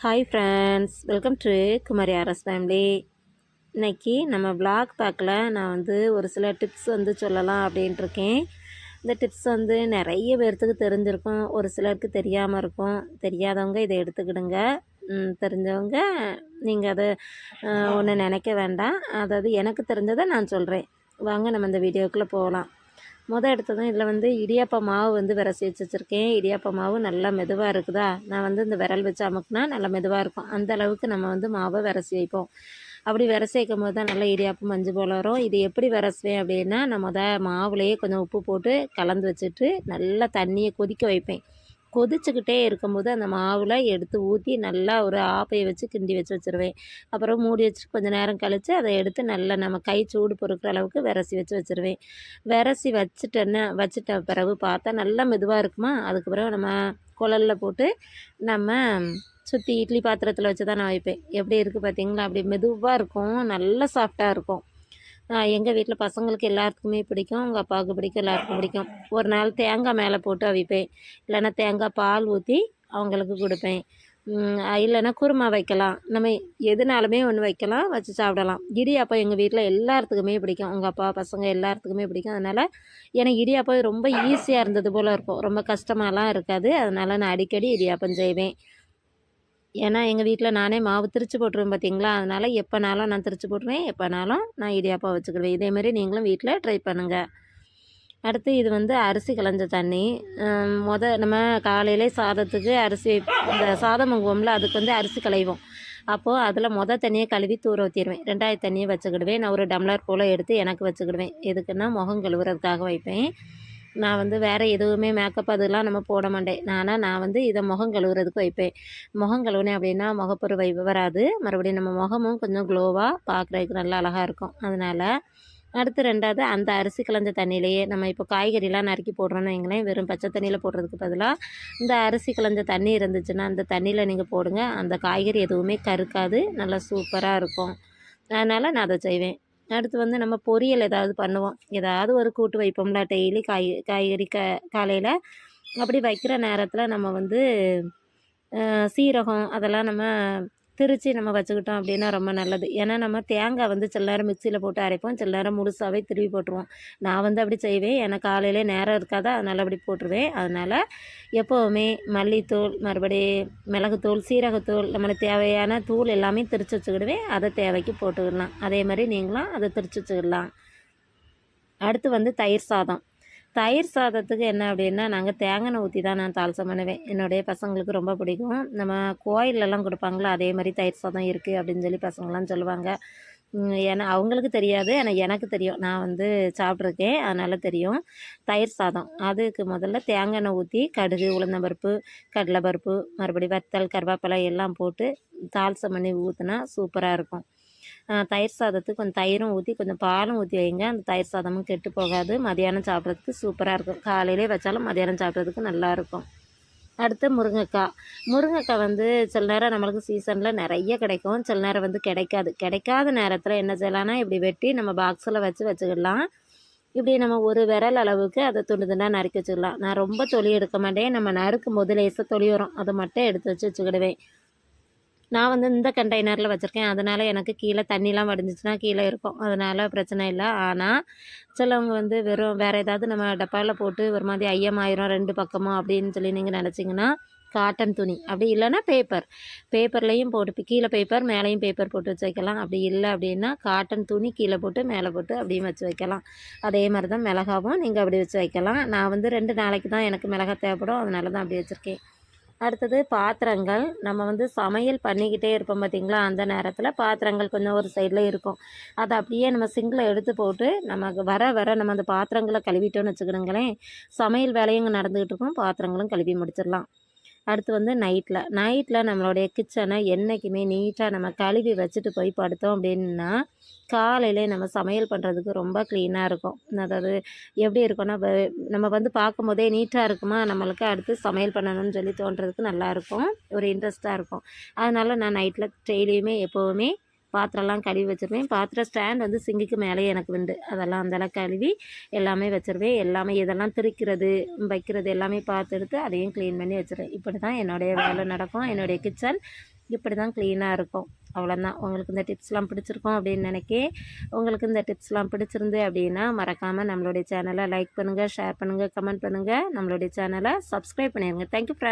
Hi friends, welcome to Kumari RS family. இன்றைக்கி நம்ம vlog பேக்கில் நான் ஒரு சில டிப்ஸ் சொல்லலாம் அப்படின்ட்டு இருக்கேன். இந்த டிப்ஸ் நிறைய பேர்த்துக்கு தெரிஞ்சிருக்கும், ஒரு சிலருக்கு தெரியாமல் இருக்கும். தெரியாதவங்க இதை எடுத்துக்கிடுங்க. தெரிஞ்சவங்க நீங்கள் அதை ஒன்று நினைக்க வேண்டாம். அதாவது எனக்கு தெரிஞ்சதை நான் சொல்கிறேன். வாங்க நம்ம இந்த வீடியோக்குள்ளே போகலாம். எடுத்ததும் இதில் இடியாப்ப மாவு விரசி வச்சுருக்கேன். இடியாப்ப மாவு நல்லா மெதுவாக இருக்குதா, நான் இந்த விரல் வச்சு அமுக்குனா நல்லா மெதுவாக இருக்கும். அந்த அளவுக்கு நம்ம மாவை விரசி வைப்போம். அப்படி விரசி வைக்கும் போது தான் நல்லா இடியாப்பம் மஞ்சள் போல் வரும். இது எப்படி விரசுவேன் அப்படின்னா, நான் மாவுலேயே கொஞ்சம் உப்பு போட்டு கலந்து வச்சுட்டு நல்லா தண்ணியை கொதிக்க வைப்பேன். கொதிச்சுக்கிட்டே இருக்கும்போது அந்த மாவில் எடுத்து ஊற்றி நல்லா ஒரு ஆப்பையை வச்சு கிண்டி வச்சுருவேன். அப்புறம் மூடி வச்சுட்டு கொஞ்சம் நேரம் கழித்து அதை எடுத்து நல்லா நம்ம கை சூடு பொறுக்கிற அளவுக்கு விரசி வச்சுருவேன். விரசி வச்சுட்ட பிறகு பார்த்தா நல்லா மெதுவாக இருக்குமா. அதுக்கு பிறகு நம்ம குழலில் போட்டு நம்ம சுற்றி இட்லி பாத்திரத்தில் வச்சு தான் நான் வைப்பேன். எப்படி இருக்குது பார்த்தீங்களா, அப்படி மெதுவாக இருக்கும், நல்லா சாஃப்டாக இருக்கும். எங்கள் வீட்டில் பசங்களுக்கு எல்லாத்துக்குமே பிடிக்கும், உங்கள் அப்பாவுக்கு பிடிக்கும், எல்லாருக்கும் பிடிக்கும். ஒரு நாள் தேங்காய் மேலே போட்டு அவிப்பேன், இல்லைன்னா தேங்காய் பால் ஊற்றி அவங்களுக்கு கொடுப்பேன். இல்லைன்னா குருமா வைக்கலாம், நம்ம எதுனாலுமே ஒன்று வைக்கலாம், வச்சு சாப்பிடலாம். இடியாப்பம் எங்கள் வீட்டில் எல்லாத்துக்குமே பிடிக்கும், உங்கள் அப்பா பசங்க எல்லாத்துக்குமே பிடிக்கும். அதனால் எனக்கு இடியாப்பம் ரொம்ப ஈஸியாக இருந்தது போல் இருக்கும், ரொம்ப கஷ்டமாலாம் இருக்காது. அதனால் நான் அடிக்கடி இடியாப்பம் செய்வேன். ஏன்னா எங்கள் வீட்டில் நானே மாவு திரிச்சு போட்டுருவேன் பார்த்தீங்களா, அதனால் எப்போனாலும் நான் திரிச்சு போட்டுருவேன், எப்போனாலும் நான் இடியாப்பம் வச்சுக்கிடுவேன். இதேமாரி நீங்களும் வீட்டில் ட்ரை பண்ணுங்கள். அடுத்து இது அரிசி களைஞ்ச தண்ணி. நம்ம காலையிலே சாதத்துக்கு அரிசி இந்த சாதம் வாங்குவோம்ல, அதுக்கு அரிசி களைவோம். அப்போது அதில் தண்ணியை கழுவி தூர ஊற்றிடுவேன். 2வது தண்ணியை வச்சுக்கிடுவேன். நான் ஒரு டம்ளர் போல் எடுத்து எனக்கு வச்சுக்கிடுவேன். எதுக்குன்னா முகம் கழுவுறதுக்காக வைப்பேன். நான் வேறு எதுவுமே மேக்கப் அதெல்லாம் நம்ம போட மாட்டேன். நான் இதை முகம் கழுவுறதுக்கு வைப்பேன். முகம் கழுவுனேன் அப்படின்னா முகப்பொரு வராது. மறுபடியும் நம்ம முகமும் கொஞ்சம் க்ளோவாக பார்க்குறதுக்கு நல்லா அழகாக இருக்கும். அதனால் அடுத்து 2வது அந்த அரிசி களைஞ்ச தண்ணியிலையே நம்ம இப்போ காய்கறிலாம் நறுக்கி போடுறோன்னு வைங்களேன், வெறும் பச்சை தண்ணியில் போடுறதுக்கு பதிலாக இந்த அரிசி களைஞ்ச தண்ணி இருந்துச்சுன்னா அந்த தண்ணியில் நீங்கள் போடுங்க. அந்த காய்கறி எதுவுமே கருக்காது, நல்லா சூப்பராக இருக்கும். அதனால் நான் அதை செய்வேன். அடுத்து நம்ம பொரியல் ஏதாவது பண்ணுவோம், ஏதாவது ஒரு கூட்டு வைப்போம்ல டெய்லி காய்கறி காலையில். அப்படி வைக்கிற நேரத்தில் நம்ம சீரகம் அதெல்லாம் நம்ம திரித்து நம்ம வச்சுக்கிட்டோம் அப்படின்னா ரொம்ப நல்லது. ஏன்னா நம்ம தேங்காய் சில நேரம் மிக்சியில் போட்டு அரைப்போம், சில நேரம் முழுசாகவே திருவி போட்டுருவோம். நான் அப்படி செய்வேன், எனக்கு காலையில் நேரம் இருக்காதா, அதனால் அப்படி போட்டுருவேன். அதனால் எப்போவுமே மல்லித்தூள், மறுபடி மிளகுத்தூள், சீரகத்தூள், நம்மளுக்கு தேவையான தூள் எல்லாமே திரித்து வச்சுக்கிடுவேன். அதை தேவைக்கு போட்டுக்கிடலாம். அதே மாதிரி நீங்களும் அதை திரித்து வச்சுக்கிடலாம். அடுத்து தயிர் சாதம். தயிர் சாதத்துக்கு என்ன அப்படின்னா, நாங்கள் தேங்காய் ஊற்றி தான் நான் தால்சம் பண்ணுவேன். என்னுடைய பசங்களுக்கு ரொம்ப பிடிக்கும். நம்ம கோயிலெல்லாம் கொடுப்பாங்களா, அதே மாதிரி தயிர் சாதம் இருக்குது அப்படின்னு சொல்லி பசங்களாம் சொல்லுவாங்க. ஏன்னா அவங்களுக்கு தெரியாது, ஆனால் எனக்கு தெரியும். நான் சாப்பிட்ருக்கேன், அதனால் தெரியும். தயிர் சாதம் அதுக்கு முதல்ல தேங்காய் எண்ணெய் ஊற்றி கடுகு, உளுந்தம்பருப்பு, கடலைப்பருப்பு, மறுபடி வத்தல், கருவேப்பிலை எல்லாம் போட்டு தால்சம் பண்ணி ஊற்றினா சூப்பராக இருக்கும். தயிர் சாதத்துக்கு கொஞ்சம் தயிரும் ஊற்றி கொஞ்சம் பாலும் ஊற்றி வைங்க. அந்த தயிர் சாதமும் கெட்டு போகாது. மதியானம் சாப்பிட்றதுக்கு சூப்பராக இருக்கும். காலையிலே வச்சாலும் மதியானம் சாப்பிட்றதுக்கு நல்லாயிருக்கும். அடுத்து முருங்கைக்காய். முருங்கைக்காய் சில நேரம் நம்மளுக்கு சீசனில் நிறைய கிடைக்கும், சில நேரம் கிடைக்காத நேரத்தில் என்ன செய்யலாம்னா, இப்படி வெட்டி நம்ம பாக்ஸில் வச்சுக்கிடலாம். இப்படி நம்ம ஒரு விரல் அளவுக்கு அதை துண்டு துண்டாக நறுக்கி வச்சுக்கலாம். நான் ரொம்ப தொலி எடுக்க மாட்டேன், நம்ம நறுக்கும் போது லேசாக தொலி வரும், அதை மட்டும் எடுத்து வச்சுக்கிடுவேன். நான் இந்த கண்டெய்னரில் வச்சுருக்கேன், அதனால் எனக்கு கீழே தண்ணிலாம் வடிஞ்சிச்சுன்னா கீழே இருக்கும், அதனால் பிரச்சனை இல்லை. ஆனால் சிலவங்க வெறும் வேறு ஏதாவது நம்ம டப்பாவில் போட்டு ஒரு மாதிரி ஐயமாயிரம் 2 பக்கமும் அப்படின்னு சொல்லி நீங்கள் நினச்சிங்கன்னா, காட்டன் துணி அப்படி இல்லைன்னா பேப்பர்லேயும் போட்டு கீழே பேப்பர் மேலேயும் பேப்பர் போட்டு வச்சு வைக்கலாம். அப்படி இல்லை அப்படின்னா காட்டன் துணி கீழே போட்டு மேலே போட்டு அப்படியும் வச்சு வைக்கலாம். அதே மாதிரி தான் மிளகாவும் நீங்கள் அப்படி வச்சு வைக்கலாம். நான் 2 நாளைக்கு தான் எனக்கு மிளகாய் தேவைப்படும், அதனால தான் அப்படி வச்சுருக்கேன். அடுத்தது பாத்திரங்கள். நம்ம சமையல் பண்ணிக்கிட்டே இருப்போம் பார்த்திங்களா, அந்த நேரத்தில் பாத்திரங்கள் கொஞ்சம் ஒரு சைடில் இருக்கும். அதை அப்படியே நம்ம சிங்கில் எடுத்து போட்டு நமக்கு வர நம்ம அந்த பாத்திரங்களை கழுவிட்டோன்னு வச்சுக்கிடுங்களேன், சமையல் வேலையும் நடந்துக்கிட்டு இருக்கும், பாத்திரங்களும் கழுவி முடிச்சிடலாம். அடுத்து நைட்டில் நம்மளுடைய கிச்சனை என்றைக்குமே நீட்டாக நம்ம கழுவி வச்சுட்டு போய் படுத்தோம் அப்படின்னா, காலையில் நம்ம சமையல் பண்ணுறதுக்கு ரொம்ப க்ளீனாக இருக்கும். அதாவது எப்படி இருக்கும்னா, நம்ம பார்க்கும்போதே நீட்டாக இருக்குமா, நம்மளுக்கு அடுத்து சமையல் பண்ணணும்னு சொல்லி தோன்றதுக்கு நல்லாயிருக்கும், ஒரு இன்ட்ரெஸ்ட்டாக இருக்கும். அதனால் நான் நைட்டில் டெய்லியுமே எப்போவுமே பாத்திரம்லாம் கழுவி வச்சுருவேன். பாத்திரம் ஸ்டாண்ட் சிங்குக்கு மேலேயே எனக்கு உண்டு, அதெல்லாம் அந்தளவு கழுவி எல்லாமே வச்சுருவேன். எல்லாமே இதெல்லாம் திரிக்கிறது வைக்கிறது எல்லாமே பார்த்து எடுத்து அதையும் க்ளீன் பண்ணி வச்சுருவேன். இப்படி தான் என்னுடைய வேலை நடக்கும், என்னுடைய கிச்சன். இப்படி தான் க்ளீனாக இருக்கும். அவ்வளோதான். உங்களுக்கு இந்த டிப்ஸ்லாம் பிடிச்சிருக்கும் அப்படின்னு உங்களுக்கு இந்த டிப்ஸ்லாம் பிடிச்சிருந்து அப்படின்னா மறக்காமல் நம்மளுடைய சேனலை லைக் பண்ணுங்கள், ஷேர் பண்ணுங்கள், கமெண்ட் பண்ணுங்கள். நம்மளுடைய சேனலை சப்ஸ்கிரைப் பண்ணிடுங்க. Thank you friends.